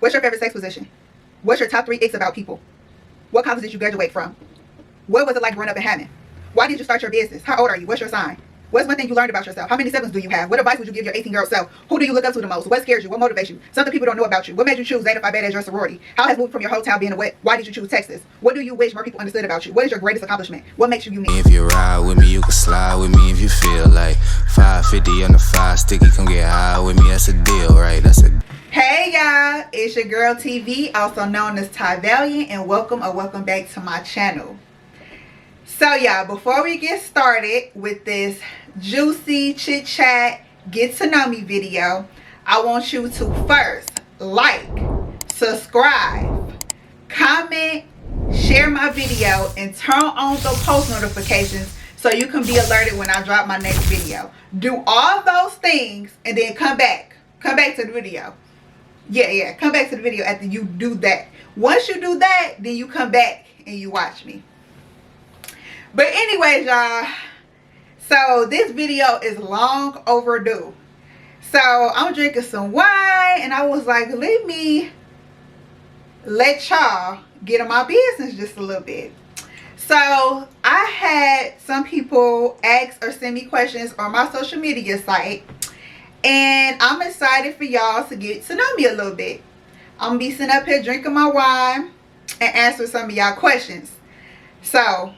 What's your favorite sex position? What's your top 3 icks about people? What college did you graduate from? What was it like growing up in Hammond? Why did you start your business? How old are you? What's your sign? What's one thing you learned about yourself? How many siblings do you have? What advice would you give your 18-year-old self? Who do you look up to the most? What scares you? What motivates you? Something people don't know about you. What made you choose Zeta Phi Beta as your sorority? How has moving from your hometown being away? Why did you choose Texas? What do you wish more people understood about you? What is your greatest accomplishment? What makes you unique? If you ride with me, you can slide with me if you feel like 550 on the 5 sticky, come get high with me. That's a deal, right? That's a Hey y'all, it's your girl TV, also known as Ty Valiant, and welcome back to my channel. So y'all, before we get started with this juicy chit chat get to know me video, I want you to first like, subscribe, comment, share my video, and turn on the post notifications so you can be alerted when I drop my next video. Do all those things and then come back to the video. Yeah, come back to the video after you do that. Once you do that, then you come back and you watch me. But anyways, y'all, so this video is long overdue. So I'm drinking some wine and I was like, let me let y'all get in my business just a little bit. So I had some people ask or send me questions on my social media site, and I'm excited for y'all to get to know me a little bit. I'm gonna be sitting up here drinking my wine and answer some of y'all questions. So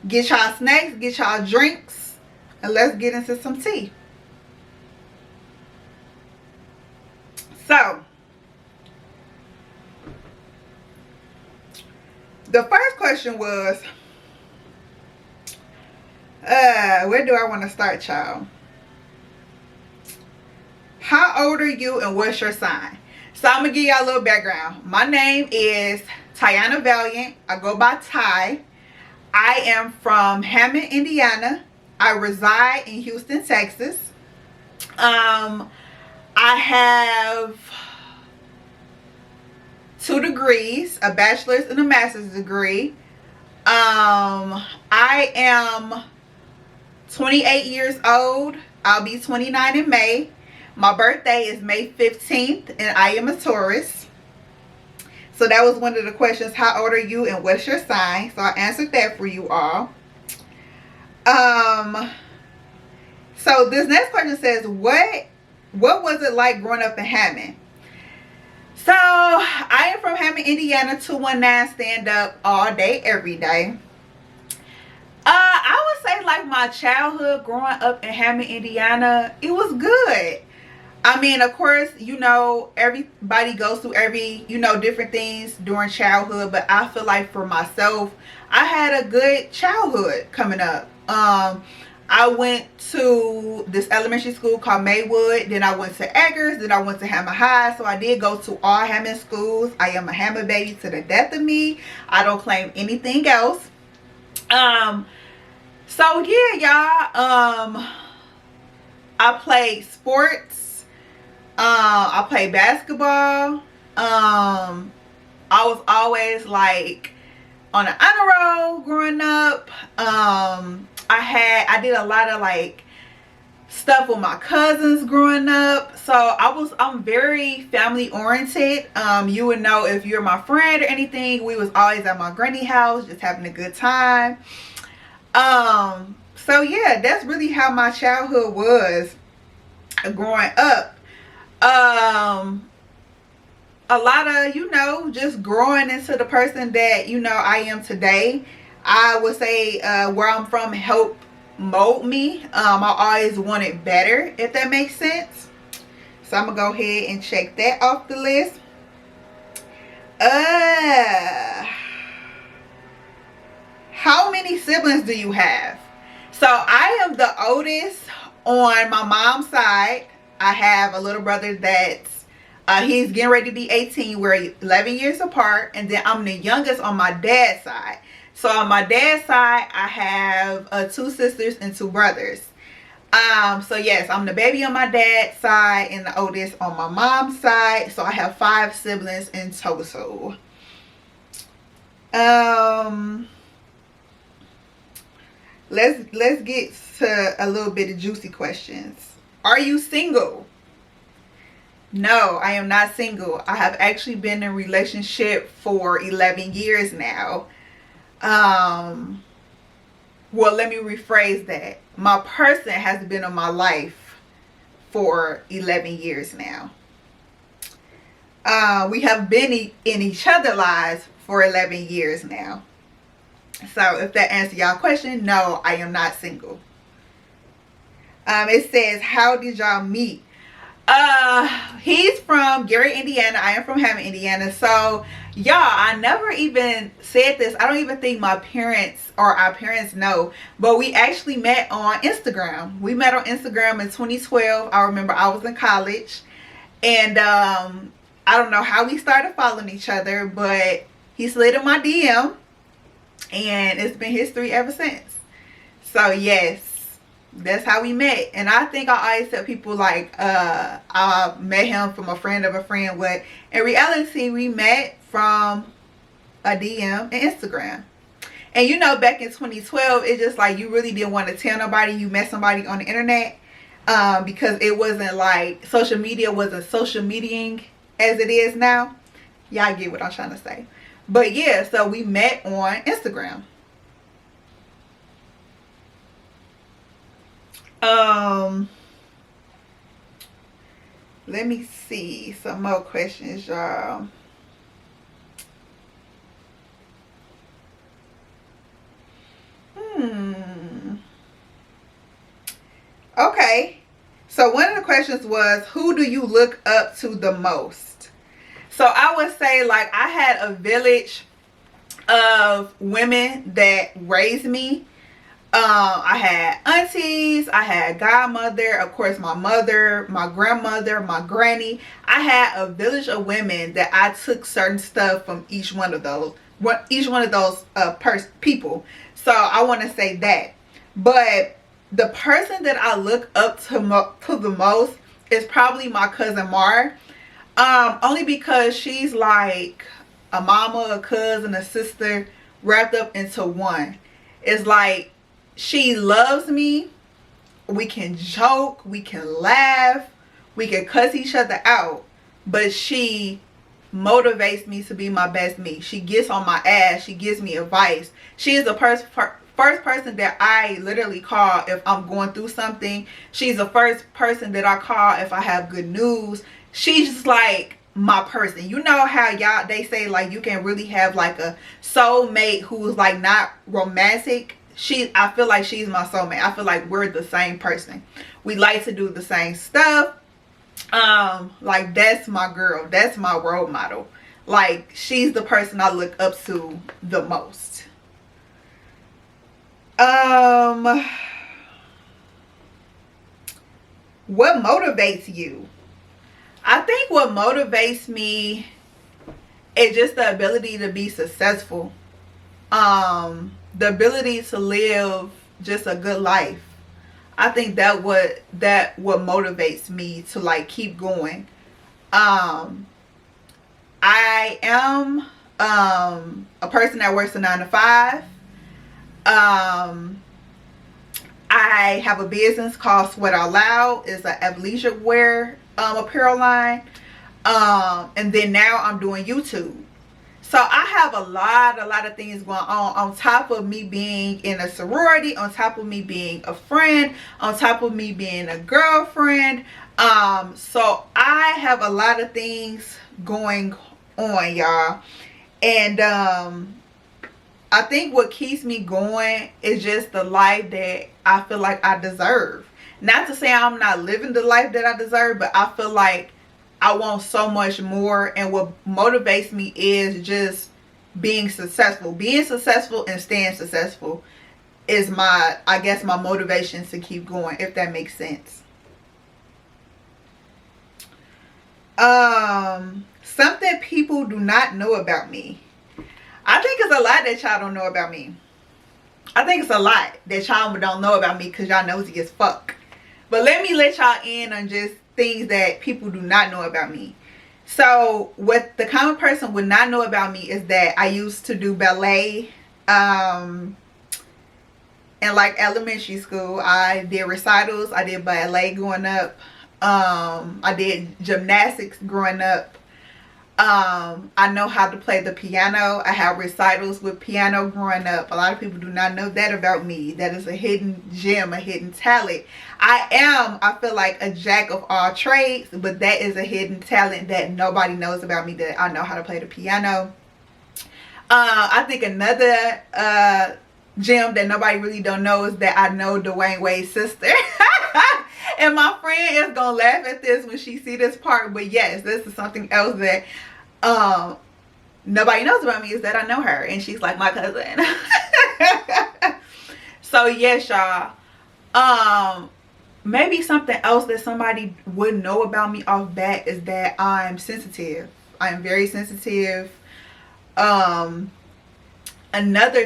get y'all snacks, get y'all drinks, and let's get into some tea. So the first question was, where do I want to start, y'all? How old are you and what's your sign? So I'm gonna give y'all a little background. My name is Tiana Valiant. I go by Ty. I am from Hammond, Indiana. I reside in Houston, Texas. I have 2 degrees, a bachelor's and a master's degree. I am 28 years old. I'll be 29 in May. My birthday is May 15th and I am a Taurus. So that was one of the questions. How old are you and what's your sign? So I answered that for you all. So this next question says, what was it like growing up in Hammond? So I am from Hammond, Indiana, 219 stand up all day, every day. I would say like my childhood growing up in Hammond, Indiana, it was good. I mean, of course, you know, everybody goes through different things during childhood, but I feel like for myself, I had a good childhood coming up. I went to this elementary school called Maywood, then I went to Eggers, then I went to Hammond High. So I did go to all Hammond schools. I am a Hammond baby to the death of me. I don't claim anything else. So yeah, y'all, I played sports. I played basketball. I was always like on an honor roll growing up. I did a lot of like stuff with my cousins growing up. So I'm very family oriented. You would know if you're my friend or anything. We was always at my granny house just having a good time. So yeah, that's really how my childhood was growing up. A lot of, just growing into the person that, I am today. I would say where I'm from helped mold me. I always wanted better, if that makes sense. So I'm going to go ahead and check that off the list. How many siblings do you have? So I am the oldest on my mom's side. I have a little brother that's he's getting ready to be 18. We're 11 years apart. And then I'm the youngest on my dad's side. So on my dad's side, I have 2 sisters and 2 brothers. So yes, I'm the baby on my dad's side and the oldest on my mom's side. So I have 5 siblings in total. Let's get to a little bit of juicy questions. Are you single? No, I am not single. I have actually been in a relationship for 11 years now. Well, let me rephrase that. My person has been in my life for 11 years now. We have been in each other's lives for 11 years now. So if that answers y'all question, no, I am not single. It says, how did y'all meet? He's from Gary, Indiana. I am from Hammond, Indiana. So y'all, I never even said this. I don't even think my parents or our parents know, but we actually met on Instagram. We met on Instagram in 2012. I remember I was in college, and I don't know how we started following each other, but he slid in my DM, and it's been history ever since. So yes, that's how we met. And I think I always tell people like I met him from a friend of a friend, but in reality we met from a DM and Instagram. And you know, back in 2012, it's just like you really didn't want to tell nobody you met somebody on the internet, because it wasn't like social media wasn't social mediaing as it is now. Y'all get what I'm trying to say. But yeah, so we met on Instagram. Let me see some more questions, y'all. Okay, so one of the questions was, who do you look up to the most? So I would say, like, I had a village of women that raised me. I had aunties, I had godmother, of course my mother, my grandmother, my granny. I had a village of women that I took certain stuff from each one of those people. So I want to say that. But the person that I look up to the most is probably my cousin Mar. Only because she's like a mama, a cousin, a sister wrapped up into one. It's like she loves me. We can joke, we can laugh, we can cuss each other out, but she motivates me to be my best me. She gets on my ass. She gives me advice. She is the first person that I literally call if I'm going through something. She's the first person that I call if I have good news. She's just like my person. You know how they say like you can really have like a soulmate who's like not romantic. I feel like she's my soulmate. I feel like we're the same person. We like to do the same stuff. Like that's my girl. That's my role model. Like she's the person I look up to the most. What motivates you? I think what motivates me is just the ability to be successful. The ability to live just a good life. I think that what motivates me to like keep going. I am a person that works a 9 to 5. I have a business called Sweat Out Loud. It's an athleisure wear apparel line. And then now I'm doing YouTube. So I have a lot of things going on top of me being in a sorority, on top of me being a friend, on top of me being a girlfriend. So I have a lot of things going on, y'all. And I think what keeps me going is just the life that I feel like I deserve. Not to say I'm not living the life that I deserve, but I feel like I want so much more. And what motivates me is just being successful. Being successful and staying successful is I guess my motivation to keep going, if that makes sense. Something people do not know about me. I think it's a lot that y'all don't know about me. I think it's a lot that y'all don't know about me because y'all nosy as fuck. But let me let y'all in on just things that people do not know about me. So what the common person would not know about me is that I used to do ballet. In like elementary school, I did recitals. I did ballet growing up. I did gymnastics growing up. I know how to play the piano. I have recitals with piano growing up. A lot of people do not know that about me. That is a hidden gem, a hidden talent. I feel like a jack of all trades, but that is a hidden talent that nobody knows about me, that I know how to play the piano. I think another gem that nobody really don't know is that I know Dwayne Wade's sister. And my friend is gonna laugh at this when she see this part, but yes, this is something else that nobody knows about me, is that I know her, and she's like my cousin. So yes, y'all. Maybe something else that somebody would know about me off bat is that I'm sensitive. I am very sensitive. Another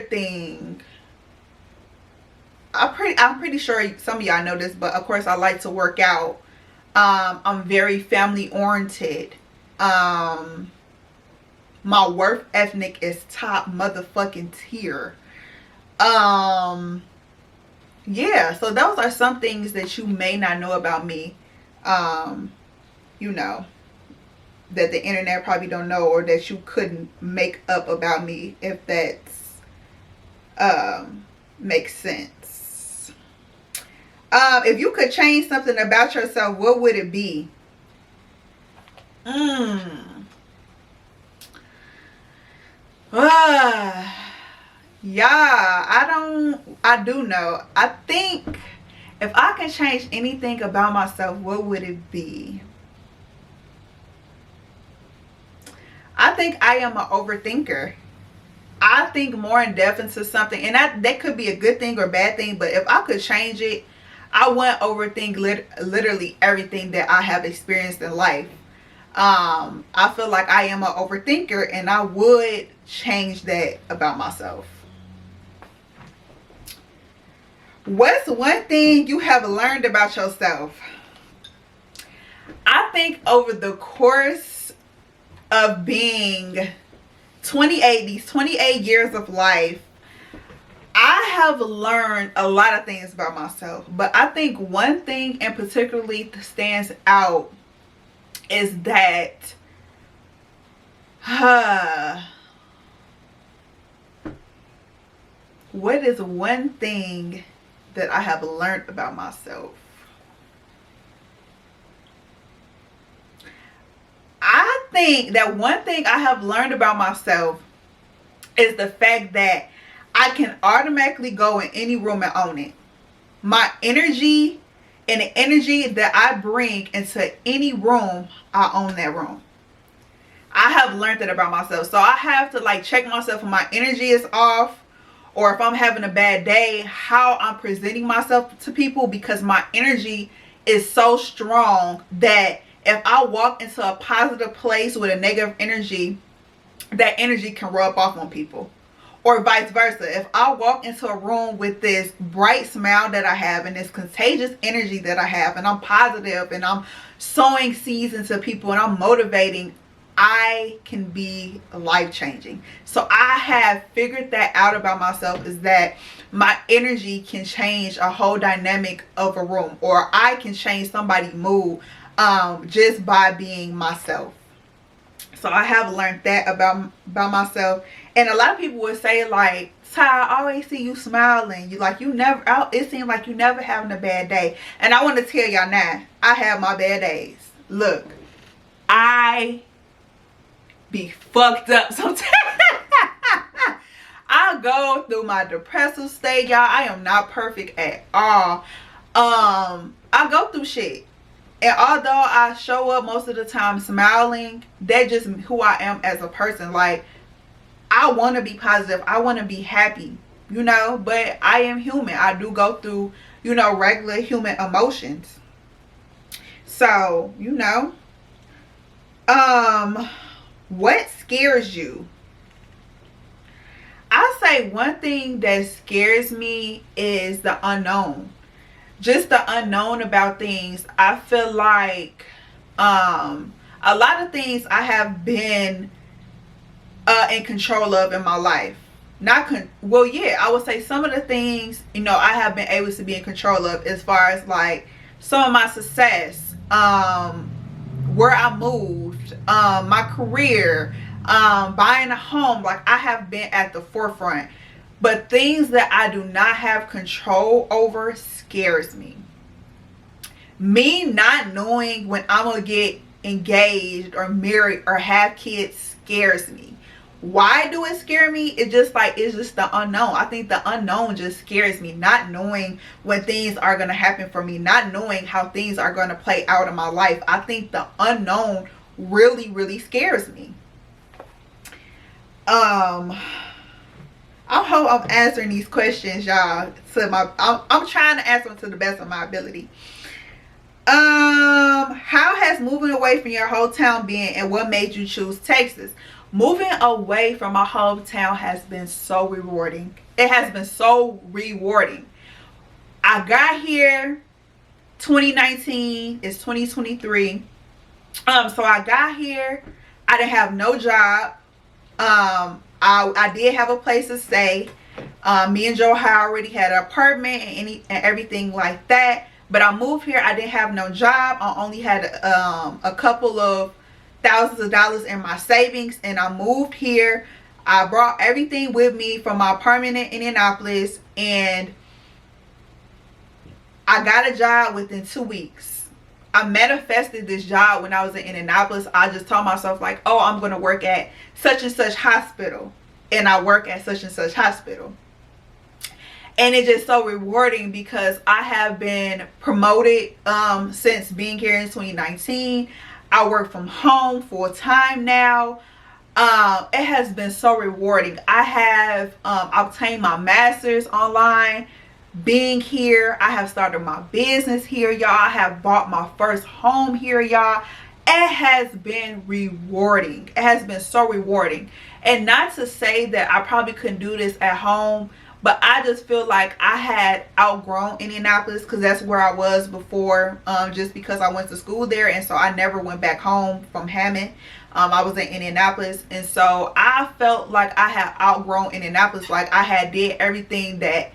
thing, I'm pretty sure some of y'all know this, but of course I like to work out. I'm very family oriented. My work ethic is top motherfucking tier. Yeah, so those are some things that you may not know about me. You know, that the internet probably don't know, or that you couldn't make up about me, if that's makes sense. If you could change something about yourself, what would it be? Yeah, I do know. I think if I can change anything about myself, what would it be? I think I am an overthinker. I think more in depth into something, and that could be a good thing or bad thing, but if I could change it, I wouldn't overthink literally everything that I have experienced in life. I feel like I am an overthinker, and I would change that about myself. What's one thing you have learned about yourself? I think over the course of being these 28 years of life, I have learned a lot of things about myself, but I think one thing in particularly stands out is that what is one thing that I have learned about myself? I think that one thing I have learned about myself is the fact that I can automatically go in any room and own it. My energy and the energy that I bring into any room, I own that room. I have learned that about myself. So I have to like check myself when my energy is off, or if I'm having a bad day, how I'm presenting myself to people, because my energy is so strong that if I walk into a positive place with a negative energy, that energy can rub off on people. Or vice versa. If I walk into a room with this bright smile that I have and this contagious energy that I have, and I'm positive and I'm sowing seeds into people and I'm motivating, I can be life-changing. So I have figured that out about myself, is that my energy can change a whole dynamic of a room, or I can change somebody's mood just by being myself. So I have learned that about myself. And a lot of people would say like, Ty, I always see you smiling. It seems like you never having a bad day. And I want to tell y'all now, I have my bad days. Look, I be fucked up sometimes. I go through my depressive state, y'all. I am not perfect at all. I go through shit. And although I show up most of the time smiling, that's just who I am as a person. Like, I want to be positive. I want to be happy, you know. But I am human. I do go through, you know, regular human emotions. So, you know. What scares you? I say one thing that scares me is the unknown. Just the unknown about things. I feel like a lot of things I have been in control of in my life. I would say some of the things, you know, I have been able to be in control of, as far as like some of my success. where I moved, my career, buying a home. Like, I have been at the forefront. But things that I do not have control over scares me. Me not knowing when I'm going to get engaged or married or have kids scares me. Why do it scare me? It's just the unknown. I think the unknown just scares me. Not knowing when things are going to happen for me. Not knowing how things are going to play out in my life. I think the unknown really, really scares me. I hope I'm answering these questions, y'all. I'm trying to answer them to the best of my ability. How has moving away from your hometown been, and what made you choose Texas? Moving away from my hometown has been so rewarding. It has been so rewarding. I got here 2019. It's 2023. So I got here. I didn't have no job. I did have a place to stay. Me and Joe had already had an apartment and everything like that. But I moved here. I didn't have no job. I only had a couple of thousands of dollars in my savings. And I moved here. I brought everything with me from my apartment in Indianapolis. And I got a job within 2 weeks. I manifested this job when I was in Indianapolis. I just told myself, like, oh, I'm going to work at such and such hospital. And I work at such and such hospital. And it's just so rewarding because I have been promoted since being here in 2019. I work from home full time now. It has been so rewarding. I have obtained my master's online. Being here, I have started my business here, y'all. I have bought my first home here, y'all. It has been rewarding. It has been so rewarding. And not to say that I probably couldn't do this at home, but I just feel like I had outgrown Indianapolis because that's where I was before, just because I went to school there. And so I never went back home from Hammond. I was in Indianapolis. And so I felt like I had outgrown Indianapolis. Like I had did everything that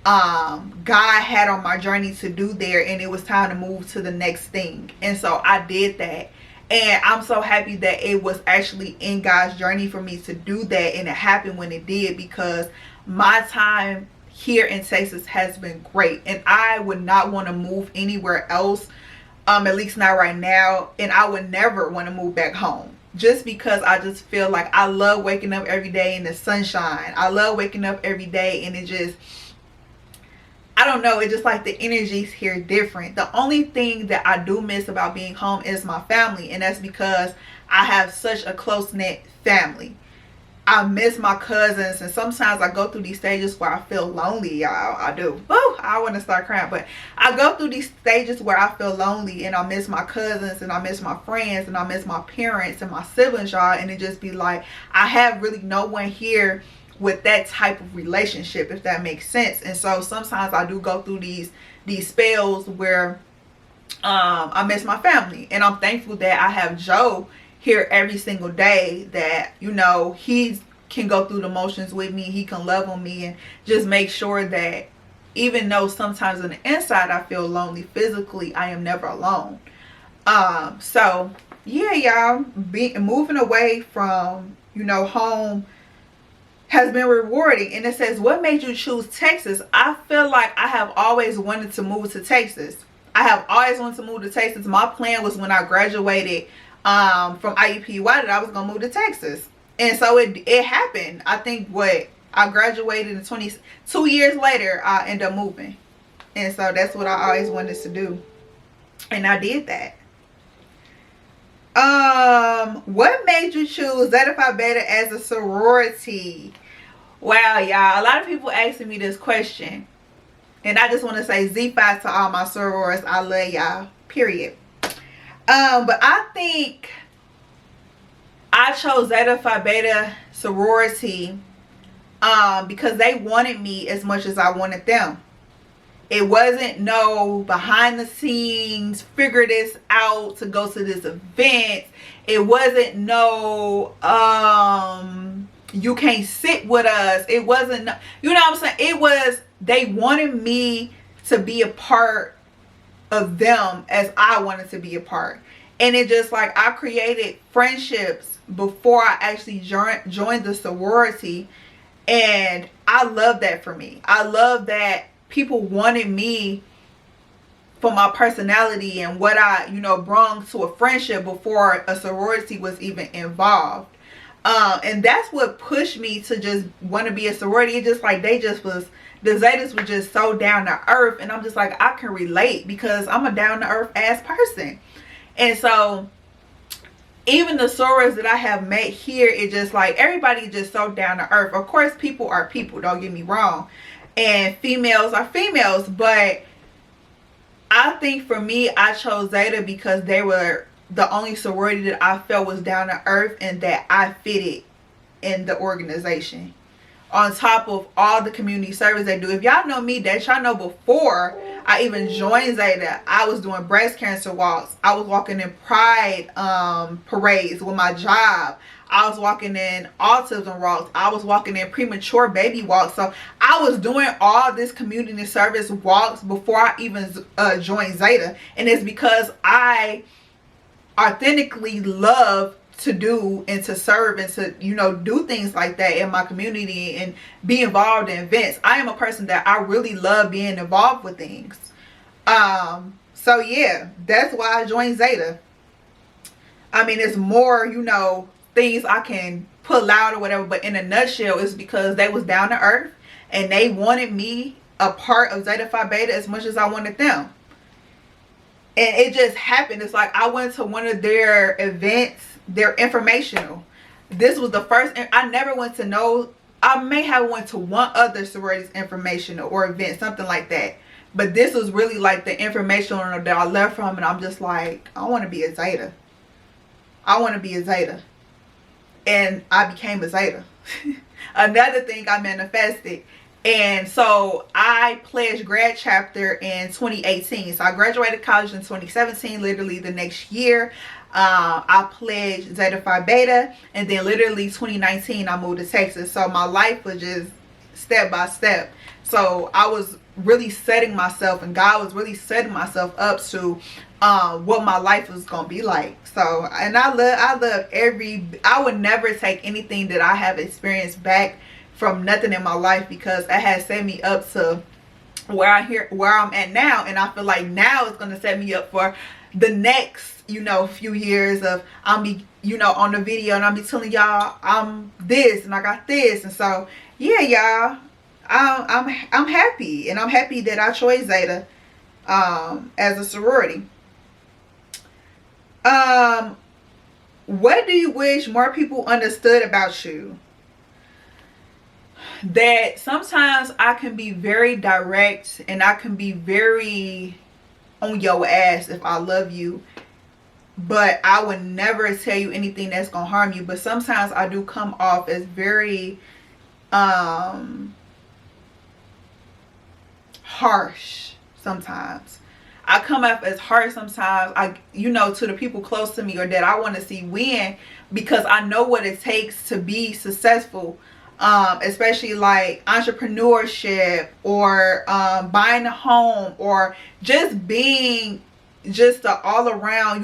God had on my journey to do there, and it was time to move to the next thing. And so I did that, and I'm so happy that it was actually in God's journey for me to do that, and it happened when it did, because my time here in Texas has been great, and I would not want to move anywhere else, at least not right now. And I would never want to move back home, just because I just feel like I love waking up every day in the sunshine. I love waking up every day, and it just, I don't know, it's just like the energies here different. The only thing that I do miss about being home is my family, and that's because I have such a close-knit family. I miss my cousins, and sometimes I go through these stages where I feel lonely, y'all. I do. Woo, I want to start crying, but I go through these stages where I feel lonely, and I miss my cousins, and I miss my friends, and I miss my parents and my siblings, y'all. And it just be like, I have really no one here with that type of relationship, if that makes sense. And so sometimes I do go through these spells where I miss my family, and I'm thankful that I have Joe here every single day, that, you know, he can go through the motions with me. He can love on me and just make sure that even though sometimes on the inside I feel lonely physically, I am never alone. So yeah, y'all, moving away from, you know, home has been rewarding. And it says, what made you choose Texas? I feel like I have always wanted to move to Texas. I have always wanted to move to Texas. My plan was when I graduated from IUPUI that I was gonna move to Texas, and so it happened. I think I graduated in 2 years later, I ended up moving, and so that's what I always wanted to do, and I did that. What made you choose Zeta Phi Beta as a sorority? Wow, y'all, a lot of people asking me this question, and I just want to say Z5 to all my sorors. I love y'all, period. But I think I chose Zeta Phi Beta sorority because they wanted me as much as I wanted them. It wasn't no behind the scenes, figure this out to go to this event. It wasn't no you can't sit with us. It wasn't no, you know what I'm saying? It was, they wanted me to be a part of them as I wanted to be a part. And it just like, I created friendships before I actually joined the sorority. And I love that for me. I love that people wanted me for my personality and what I, brought to a friendship before a sorority was even involved. And that's what pushed me to just want to be a sorority. It just like, the Zetas were just so down to earth. And I'm just like, I can relate because I'm a down to earth ass person. And so even the sorors that I have met here, it's just like, everybody just so down to earth. Of course, people are people, don't get me wrong. And females are females. But I think for me, I chose Zeta because they were the only sorority that I felt was down to earth and that I fitted in the organization. On top of all the community service they do. If y'all know me, that y'all know before I even joined Zeta, I was doing breast cancer walks. I was walking in pride parades with my job. I was walking in autism walks. I was walking in premature baby walks. So I was doing all this community service walks before I even joined Zeta. And it's because I authentically love to do and to serve and to do things like that in my community and be involved in events. I am a person that I really love being involved with things. So yeah, that's why I joined Zeta. I mean, it's more things I can pull out or whatever, but in a nutshell, it's because they was down to earth and they wanted me a part of Zeta Phi Beta as much as I wanted them. And it just happened. It's like I went to one of their events. They're informational. This was the first. I never went to no. I may have went to one other sorority's informational or event, something like that. But this was really like the informational that I left from, and I'm just like, I want to be a Zeta. I want to be a Zeta, and I became a Zeta. Another thing I manifested. And so I pledged grad chapter in 2018. So I graduated college in 2017, literally the next year. I pledged Zeta Phi Beta, and then literally 2019 I moved to Texas. So my life was just step by step. So I was really setting myself, and God was really setting myself up to what my life was gonna be like. So, and I love I would never take anything that I have experienced back from nothing in my life, because it has set me up to where I'm at now. And I feel like now it's going to set me up for the next few years of I'll be on the video and I'll be telling y'all I'm this and I got this. And so yeah, y'all, I'm happy, and I'm happy that I chose Zeta as a sorority. What do you wish more people understood about you? That sometimes I can be very direct and I can be very on your ass if I love you, but I would never tell you anything that's gonna harm you. But sometimes I do come off as very harsh. Sometimes I come off as harsh. Sometimes to the people close to me or that I want to see win, because I know what it takes to be successful. Especially like entrepreneurship or buying a home, or just being just all around,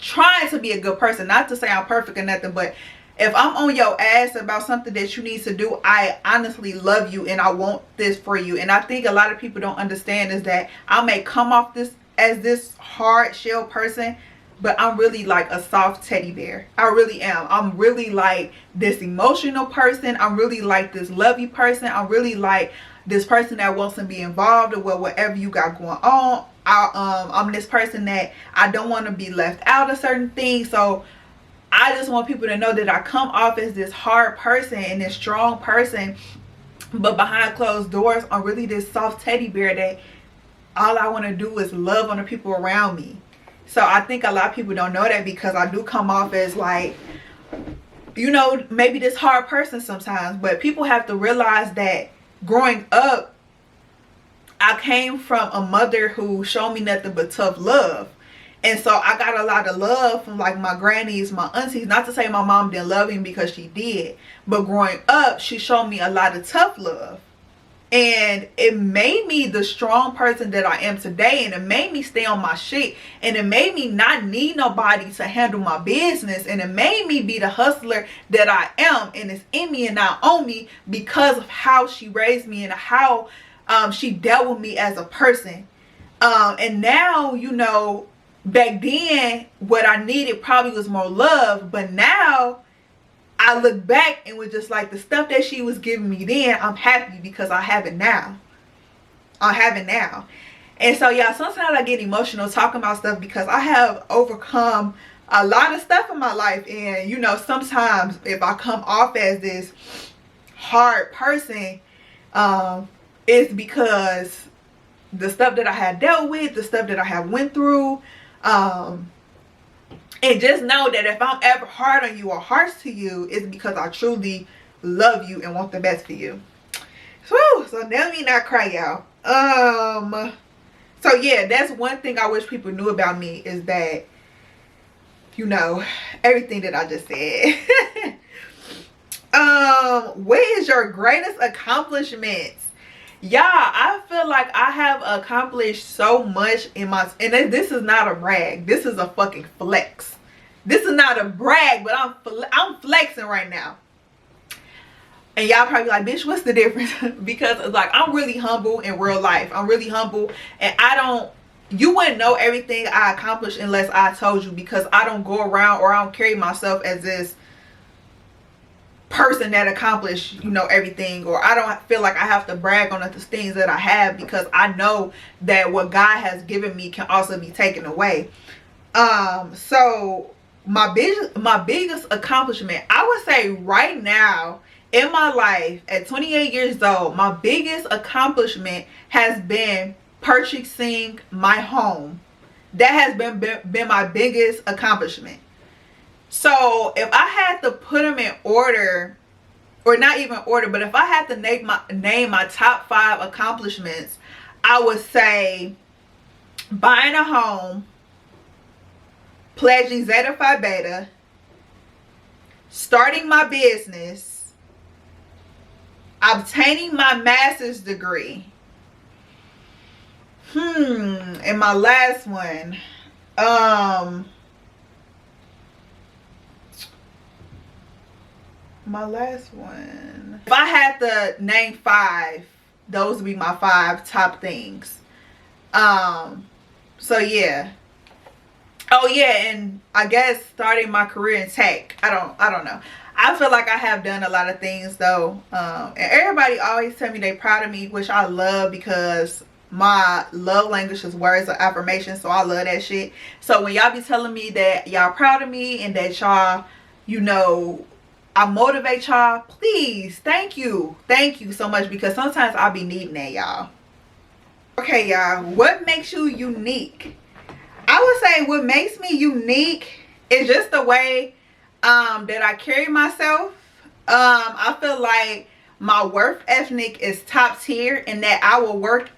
trying to be a good person. Not to say I'm perfect or nothing, but if I'm on your ass about something that you need to do, I honestly love you and I want this for you. And I think a lot of people don't understand is that I may come off as this hard shell person, but I'm really like a soft teddy bear. I really am. I'm really like this emotional person. I'm really like this lovey person. I'm really like this person that wants to be involved with whatever you got going on. I'm this person that I don't want to be left out of certain things. So I just want people to know that I come off as this hard person and this strong person, but behind closed doors, I'm really this soft teddy bear that all I want to do is love on the people around me. So I think a lot of people don't know that, because I do come off as like, maybe this hard person sometimes. But people have to realize that growing up, I came from a mother who showed me nothing but tough love. And so I got a lot of love from like my grannies, my aunties. Not to say my mom didn't love me, because she did. But growing up, she showed me a lot of tough love. And it made me the strong person that I am today, and it made me stay on my shit, and it made me not need nobody to handle my business, and it made me be the hustler that I am, and it's in me and not on me because of how she raised me and how she dealt with me as a person. And now, you know, back then what I needed probably was more love, but now I look back and was just like, the stuff that she was giving me then, I'm happy because I have it now. I have it now. And so, y'all, sometimes I get emotional talking about stuff because I have overcome a lot of stuff in my life. And, you know, sometimes if I come off as this hard person, it's because the stuff that I had dealt with, the stuff that I have went through, and just know that if I'm ever hard on you or harsh to you, it's because I truly love you and want the best for you. So let me not cry, y'all. So yeah, that's one thing I wish people knew about me, is that, you know, everything that I just said. What is your greatest accomplishments? Y'all, I feel like I have accomplished so much in my, and this is not a brag, this is a fucking flex. This is not a brag, but I'm flexing right now. And y'all probably like, bitch, what's the difference? Because it's like, I'm really humble in real life. I'm really humble, and you wouldn't know everything I accomplished unless I told you, because I don't go around, or I don't carry myself as this person that accomplished, you know, everything, or I don't feel like I have to brag on the things that I have, because I know that what God has given me can also be taken away. So my biggest accomplishment, I would say right now in my life at 28 years old, my biggest accomplishment has been purchasing my home. That has been my biggest accomplishment. So if I had to put them in order, or not even order, but if I had to name my top 5 accomplishments, I would say buying a home, pledging Zeta Phi Beta, starting my business, obtaining my master's degree. And my last one, if I had to name 5, those would be my 5 top things. So yeah. Oh yeah, and I guess starting my career in tech. I don't know. I feel like I have done a lot of things though. And everybody always tell me they proud of me, which I love, because my love language is words of affirmation. So I love that shit. So when y'all be telling me that y'all proud of me and that y'all, you know, I motivate y'all, please, thank you so much, because sometimes I'll be needing that, y'all. Okay, y'all, what makes you unique? I would say what makes me unique is just the way that I carry myself. I feel like my work ethic is top tier, and that I'll work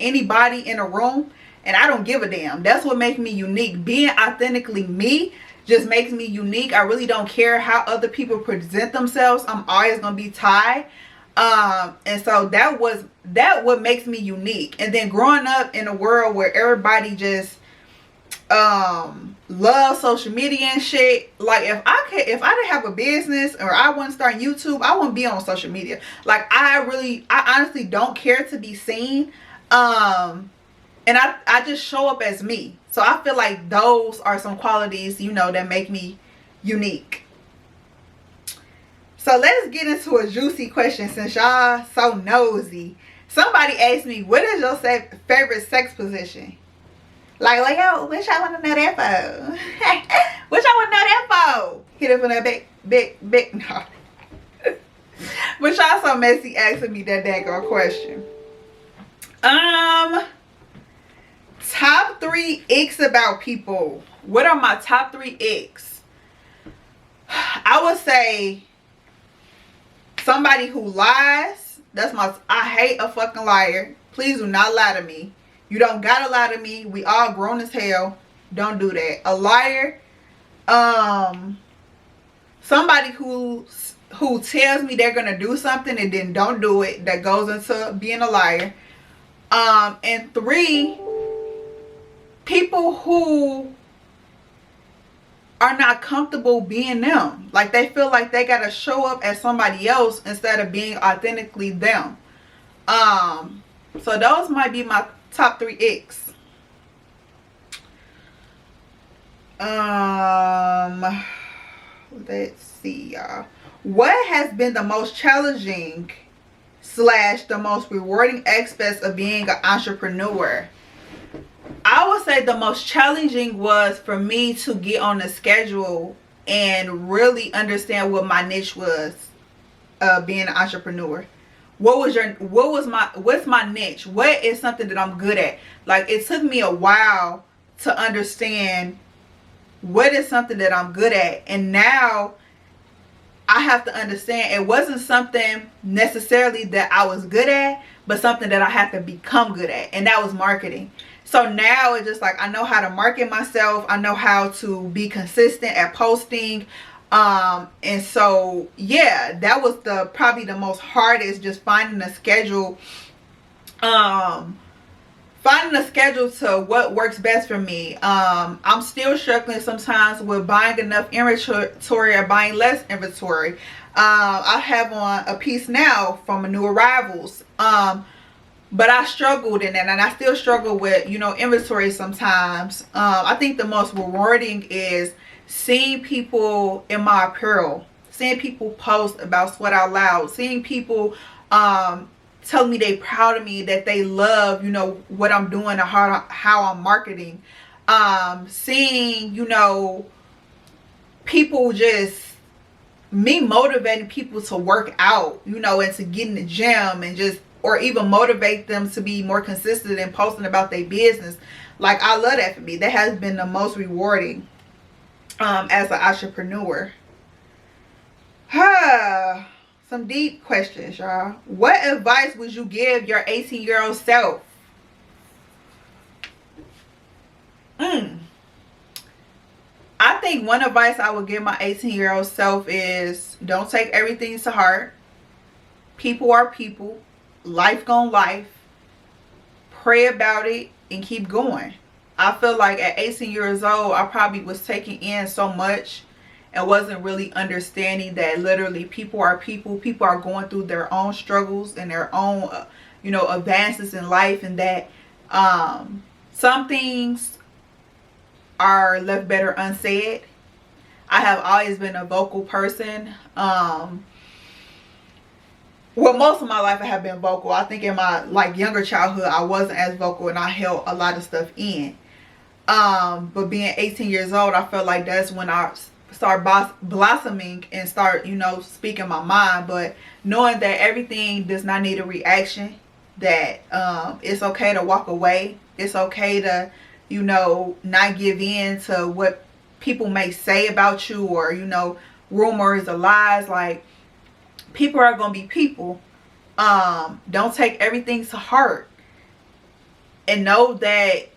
anybody in a room, and I don't give a damn. That's what makes me unique. Being authentically me just makes me unique. I really don't care how other people present themselves. I'm always gonna be Ty. And so that what makes me unique. And then growing up in a world where everybody just love social media and shit, like if I didn't have a business, or I wasn't starting YouTube, I wouldn't be on social media. Like I honestly don't care to be seen. And I just show up as me. So I feel like those are some qualities, you know, that make me unique. So let's get into a juicy question, since y'all so nosy. Somebody asked me, what is your favorite sex position? Like yo, what y'all want to know that for? What y'all want to know that for? Hit it from that big, no. But y'all so messy asking me that daggone question. Top 3 icks about people. What are my top 3 icks? I would say somebody who lies. I hate a fucking liar. Please do not lie to me. You don't gotta lie to me. We all grown as hell. Don't do that. A liar. Somebody who who tells me they're gonna do something and then don't do it, that goes into being a liar. And 3, people who are not comfortable being them. Like, they feel like they gotta show up as somebody else instead of being authentically them. So those might be my top 3 icks. Let's see, y'all. What has been the most challenging / the most rewarding aspects of being an entrepreneur? I would say the most challenging was for me to get on the schedule and really understand what my niche was, being an entrepreneur. What's my niche? What is something that I'm good at? Like, it took me a while to understand what is something that I'm good at, and now I have to understand it wasn't something necessarily that I was good at, but something that I have to become good at, and that was marketing. So now it's just like, I know how to market myself. I know how to be consistent at posting. And so, yeah, that was probably the most hardest, just finding a schedule. Finding a schedule to what works best for me. I'm still struggling sometimes with buying enough inventory or buying less inventory. I have on a piece now from a new arrivals. But I struggled in that, and I still struggle with, inventory sometimes. I think the most rewarding is seeing people in my apparel, seeing people post about Sweat Out Loud, seeing people tell me they proud of me, that they love, what I'm doing and how I'm marketing. Seeing, people just, me motivating people to work out, and to get in the gym and just, or even motivate them to be more consistent in posting about their business. Like, I love that for me. That has been the most rewarding as an entrepreneur. Some deep questions, y'all. What advice would you give your 18-year-old self? I think one advice I would give my 18-year-old self is, don't take everything to heart. People are people. Life gon' life. Pray about it and keep going. I feel like at 18 years old, I probably was taking in so much and wasn't really understanding that literally people are people. People are going through their own struggles and their own, advances in life, and that some things are left better unsaid. I have always been a vocal person. Well, most of my life I have been vocal. I think in my younger childhood I wasn't as vocal, and I held a lot of stuff in. But being 18 years old, I felt like that's when I start blossoming and start, speaking my mind. But knowing that everything does not need a reaction, that it's okay to walk away. It's okay to, not give in to what people may say about you, or, rumors or lies. Like, people are going to be people. Don't take everything to heart. And know that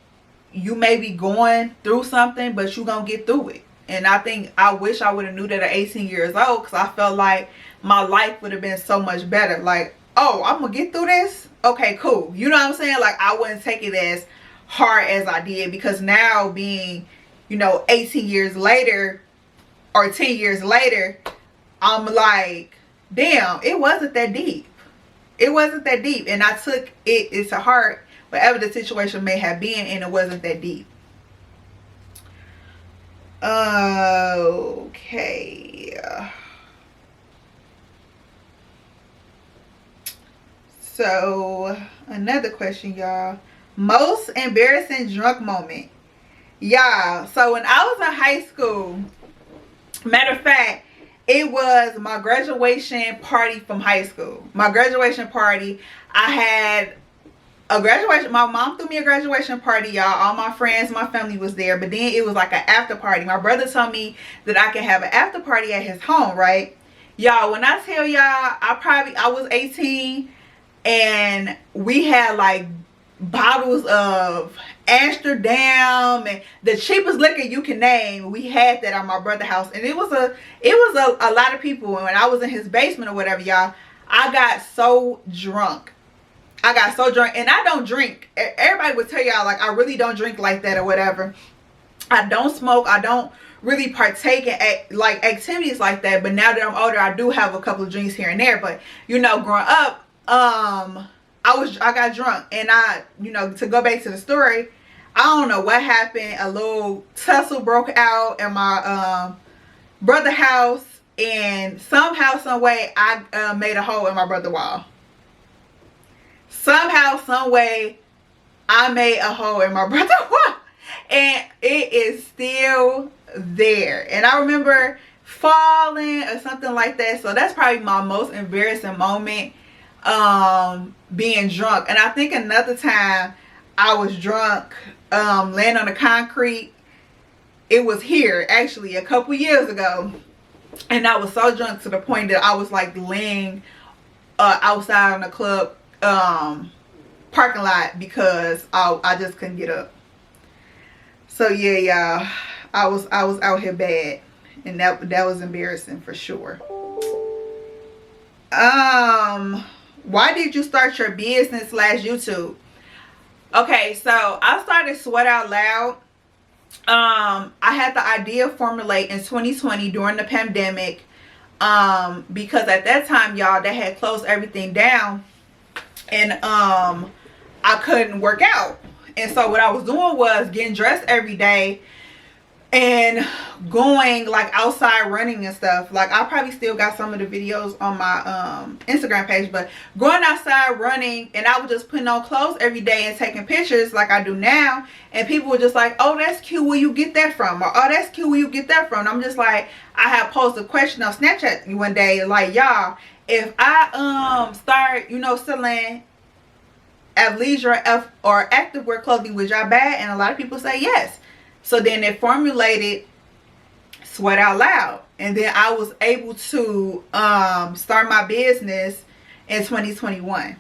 you may be going through something, but you're going to get through it. And I wish I would have knew that at 18 years old, because I felt like my life would have been so much better. Like, oh, I'm going to get through this? Okay, cool. You know what I'm saying? Like, I wouldn't take it as hard as I did, because now being, 18 years later or 10 years later, I'm like, damn, it wasn't that deep. It wasn't that deep. And I took it to heart, whatever the situation may have been, and it wasn't that deep. Okay. So, another question, y'all. Most embarrassing drunk moment. Y'all, so when I was in high school, matter of fact, it was my graduation party from high school. My graduation party, I had a graduation, my mom threw me a graduation party, y'all. All my friends, my family was there, but then it was like an after party. My brother told me that I could have an after party at his home, right? Y'all, when I tell y'all, I was 18, and we had bottles of Amsterdam and the cheapest liquor you can name. We had that at my brother's house, and it was a lot of people. And when I was in his basement or whatever, y'all, I got so drunk. And I don't drink. Everybody would tell y'all, like, I really don't drink like that or whatever. I don't smoke. I don't really partake in like activities like that. But now that I'm older, I do have a couple of drinks here and there. But you know, growing up, I got drunk, and to go back to the story, I don't know what happened. A little tussle broke out in my brother's house, and somehow, some way, I made a hole in my brother's wall. Somehow, some way, I made a hole in my brother's wall, and it is still there. And I remember falling or something like that. So that's probably my most embarrassing moment, being drunk. And I think another time I was drunk, laying on the concrete. It was here actually a couple years ago, and I was so drunk to the point that I was like laying outside on the club parking lot because I just couldn't get up. So yeah, y'all, I was out here bad, and that was embarrassing for sure. Why did you start your business / YouTube? Okay, so I started Sweat Out Loud. I had the idea formulate in 2020 during the pandemic, because at that time, y'all, they had closed everything down, and I couldn't work out. And so what I was doing was getting dressed every day and going like outside running and stuff. Like, I probably still got some of the videos on my Instagram page, but going outside running, and I was just putting on clothes every day and taking pictures like I do now, and people were just like, oh, that's cute, where you get that from? Or, oh, that's cute, where you get that from? And I'm just like, I had posted a question on Snapchat one day, like, y'all, if I start, selling athleisure or activewear clothing, would y'all buy it? And a lot of people say yes. So then it formulated Sweat Out Loud, and then I was able to start my business in 2021.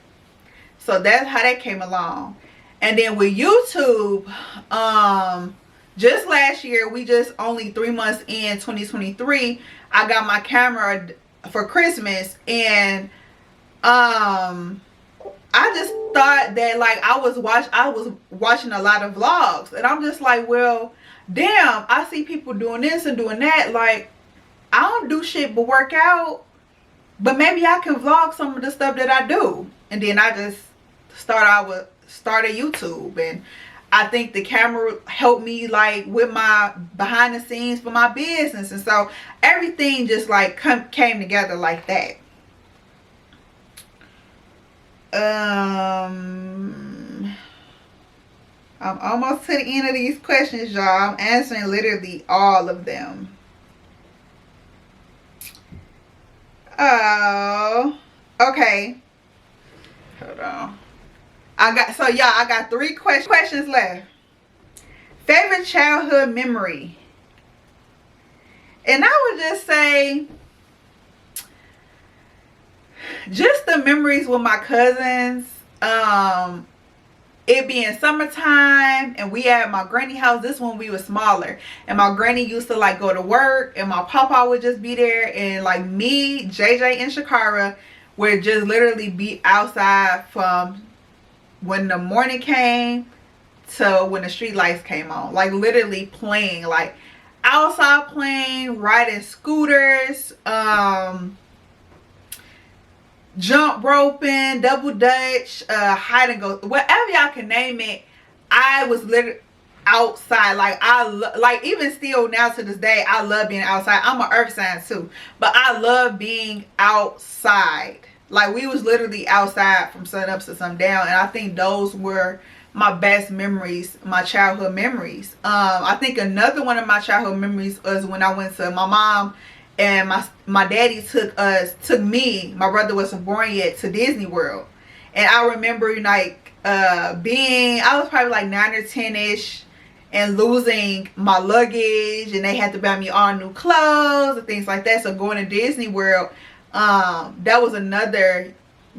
So that's how that came along. And then with YouTube, just last year, we just only 3 months in 2023, I got my camera for Christmas, and I just thought that, like, I was watching a lot of vlogs, and I'm just like, well, damn, I see people doing this and doing that. Like, I don't do shit but work out, but maybe I can vlog some of the stuff that I do. And then I just started YouTube, and I think the camera helped me, like, with my behind the scenes for my business, and so everything just like came together like that. I'm almost to the end of these questions, y'all. I'm answering literally all of them. Oh, okay. Hold on. I got 3 questions left. Favorite childhood memory. And I would just say, just the memories with my cousins. It being summertime, and we at my granny house. This one we were smaller, and my granny used to like go to work, and my papa would just be there, and like me, JJ, and Shakara would just literally be outside from when the morning came to when the street lights came on. Like, literally playing, like outside playing, riding scooters, jump roping, double dutch, hide and go, whatever y'all can name it. I was literally outside. Like, like even still now to this day, I love being outside. I'm an earth sign too, but I love being outside. Like, we was literally outside from sun up to sundown, and I think those were my best memories, my childhood memories. I think another one of my childhood memories was when I went to my mom and my daddy took me, my brother wasn't born yet, to Disney World. And I remember, like, I was probably like 9 or 10-ish, and losing my luggage, and they had to buy me all new clothes and things like that. So going to Disney World, that was another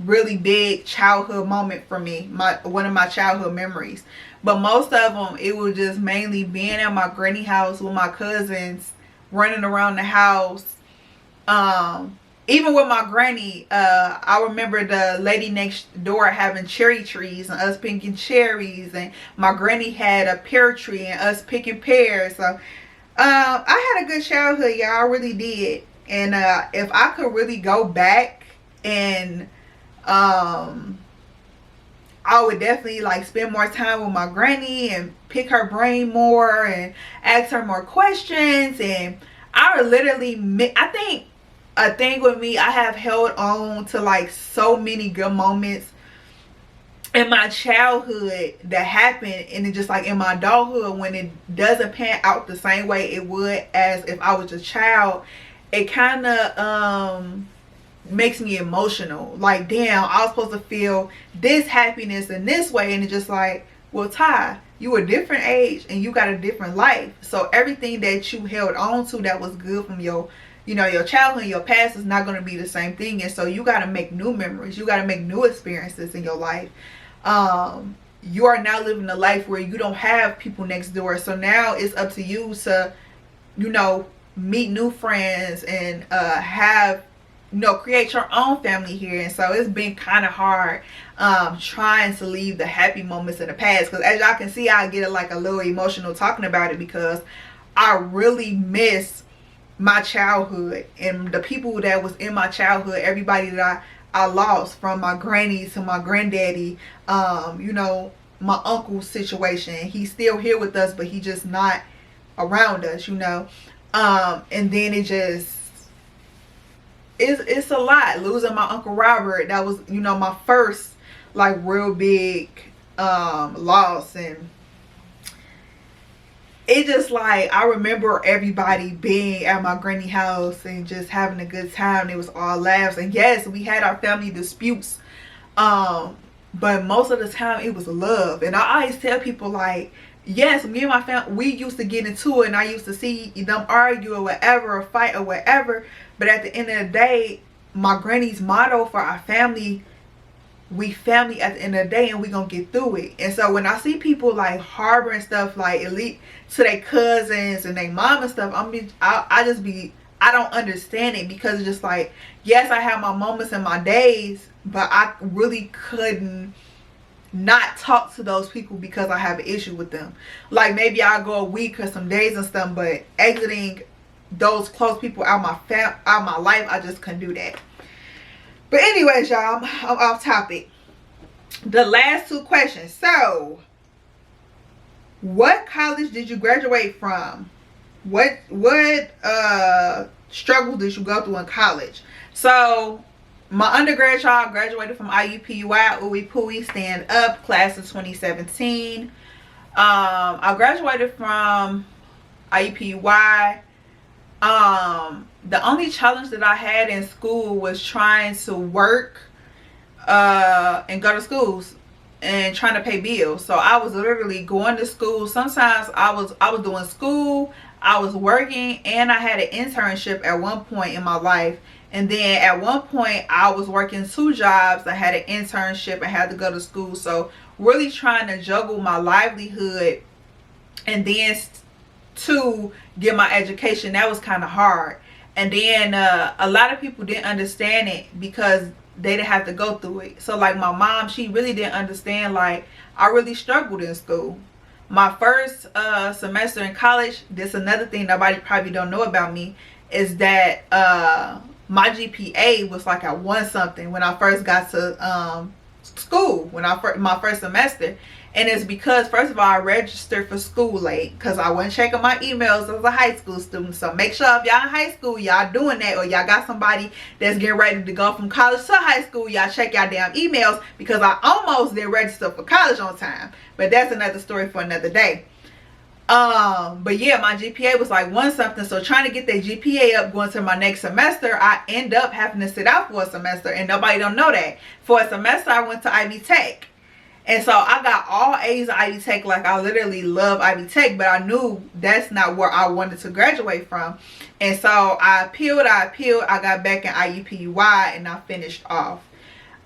really big childhood moment for me, one of my childhood memories. But most of them, it was just mainly being at my granny house with my cousins, running around the house. Even with my granny, I remember the lady next door having cherry trees and us picking cherries, and my granny had a pear tree and us picking pears. So I had a good childhood, y'all. I really did. And if I could really go back, and I would definitely like spend more time with my granny and pick her brain more and ask her more questions. And I would literally, I think a thing with me, I have held on to like so many good moments in my childhood that happened, and it just like in my adulthood, when it doesn't pan out the same way it would as if I was a child, it kind of makes me emotional. Like, damn, I was supposed to feel this happiness in this way, and it's just like, well, Ty, you a different age and you got a different life, so everything that you held on to that was good from your, you know, your childhood, your past, is not going to be the same thing. And so you got to make new memories, you got to make new experiences in your life. You are now living a life where you don't have people next door, so now it's up to you to, you know, meet new friends and have, you know, create your own family here. And so it's been kind of hard trying to leave the happy moments in the past, because as y'all can see, I get like a little emotional talking about it, because I really miss my childhood and the people that was in my childhood, everybody that I lost, from my granny to my granddaddy, you know, my uncle's situation. He's still here with us, but he just not around us, you know. And then it just, it's a lot. Losing my Uncle Robert, that was, you know, my first like real big loss. And it just like, I remember everybody being at my granny house and just having a good time. It was all laughs, and yes, we had our family disputes, but most of the time it was love. And I always tell people, like, yes, me and my family, we used to get into it, and I used to see them argue or whatever, or fight or whatever, but at the end of the day, my granny's motto for our family, we family at the end of the day, and we gonna get through it. And so when I see people like harboring stuff like elite to their cousins and their mom and stuff, I don't understand it, because it's just like, yes, I have my moments and my days, but I really couldn't not talk to those people because I have an issue with them. Like, maybe I'll go a week or some days and stuff, but exiting those close people out my life, I just couldn't do that. But anyways, y'all, I'm off topic. The last two questions. So, what college did you graduate from? What struggle did you go through in college? So, my undergrad, y'all, graduated from IUPUI, Ooey Pooey, Stand Up, class of 2017. I graduated from IUPUI. The only challenge that I had in school was trying to work and go to schools and trying to pay bills. So I was literally going to school. Sometimes I was doing school, I was working, and I had an internship at one point in my life. And then at one point I was working 2 jobs. I had an internship, I had to go to school. So really trying to juggle my livelihood and then to get my education, that was kind of hard. And then a lot of people didn't understand it because they didn't have to go through it. So like my mom, she really didn't understand, like, I really struggled in school. My first semester in college, this another thing nobody probably don't know about me, is that my GPA was like at 1 something when I first got to school, my first semester. And it's because, first of all, I registered for school late because I wasn't checking my emails as a high school student. So make sure if y'all in high school, y'all doing that, or y'all got somebody that's getting ready to go from college to high school, y'all check y'all damn emails, because I almost didn't register for college on time. But that's another story for another day. But yeah, my GPA was like 1 something. So trying to get that GPA up going to my next semester, I end up having to sit out for a semester, and nobody don't know that. For a semester, I went to Ivy Tech. And so I got all A's at Ivy Tech. Like, I literally love Ivy Tech, but I knew that's not where I wanted to graduate from. And so I appealed, I got back in IUPUI, and I finished off.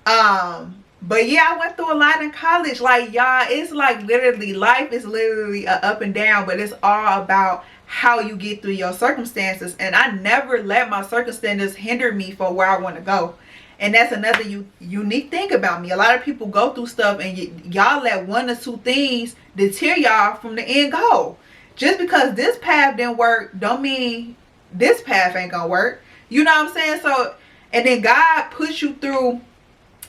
But yeah, I went through a lot in college. Like, y'all, it's like literally, life is literally a up and down, but it's all about how you get through your circumstances. And I never let my circumstances hinder me for where I want to go. And that's another unique thing about me. A lot of people go through stuff and y'all let one or two things deter y'all from the end goal. Just because this path didn't work don't mean this path ain't gonna work. You know what I'm saying? So, and then God puts you through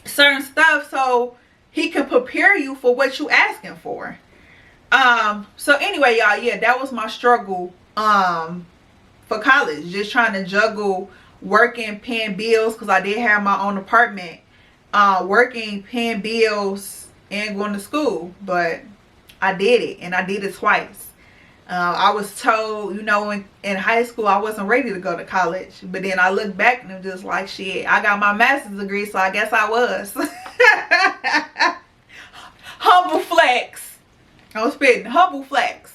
certain stuff so he can prepare you for what you asking for. So anyway, y'all, yeah, that was my struggle for college. Just trying to juggle working, paying bills, because I did have my own apartment, working, paying bills, and going to school. But I did it, and I did it twice. I was told, you know, in high school I wasn't ready to go to college, but then I look back and I'm just like, shit, I got my master's degree, so I guess I was. Humble flex. I was spitting humble flex.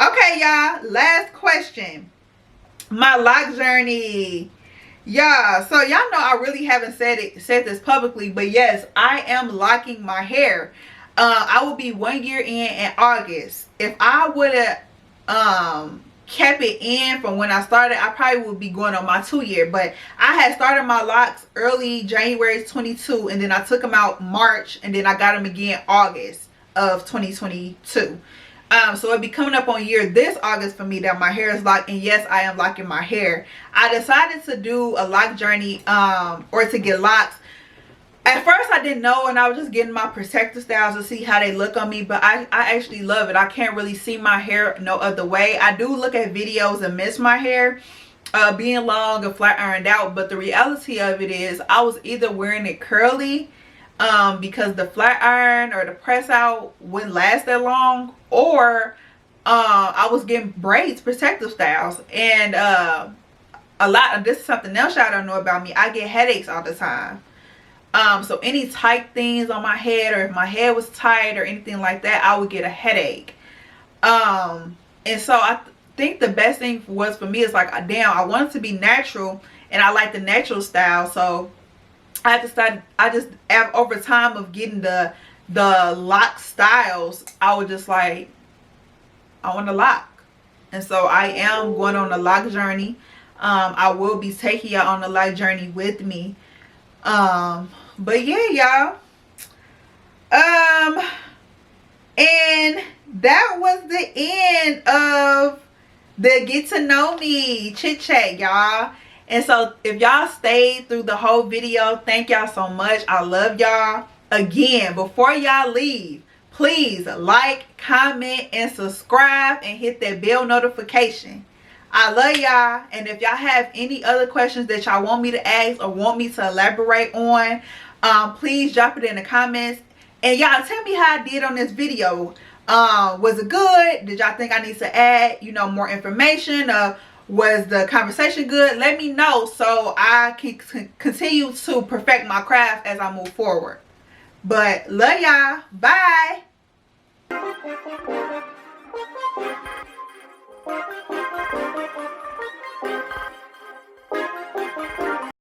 Okay, y'all, last question. My lock journey. Yeah, so y'all know I really haven't said this publicly, but yes, I am locking my hair. I will be 1 year in August. If I would have kept it in from when I started, I probably would be going on my 2 year. But I had started my locks early January 22, and then I took them out March, and then I got them again August of 2022. So it'll be coming up on a year this August for me that my hair is locked, and yes, I am locking my hair. I decided to do a lock journey, or to get locks. At first I didn't know, and I was just getting my protective styles to see how they look on me, but I actually love it. I can't really see my hair no other way. I do look at videos and miss my hair being long and flat ironed out, but the reality of it is I was either wearing it curly because the flat iron or the press out wouldn't last that long, or I was getting braids, protective styles. And this is something else y'all don't know about me. I get headaches all the time. So any tight things on my head, or if my head was tight or anything like that, I would get a headache. And so I think the best thing was for me is like, damn, I wanted to be natural, and I like the natural style. So I decided, over time of getting the lock styles, I was just like, I want to lock. And so I am going on a lock journey. I will be taking y'all on the lock journey with me. But yeah, y'all, and that was the end of the get to know me chit chat, y'all. And so if y'all stayed through the whole video, thank y'all so much. I love y'all. Again, before y'all leave, please like, comment, and subscribe, and hit that bell notification. I love y'all. And if y'all have any other questions that y'all want me to ask or want me to elaborate on, please drop it in the comments. And y'all tell me how I did on this video. Was it good? Did y'all think I need to add, you know, more information? Was the conversation good? Let me know so I can continue to perfect my craft as I move forward. But love y'all. Bye.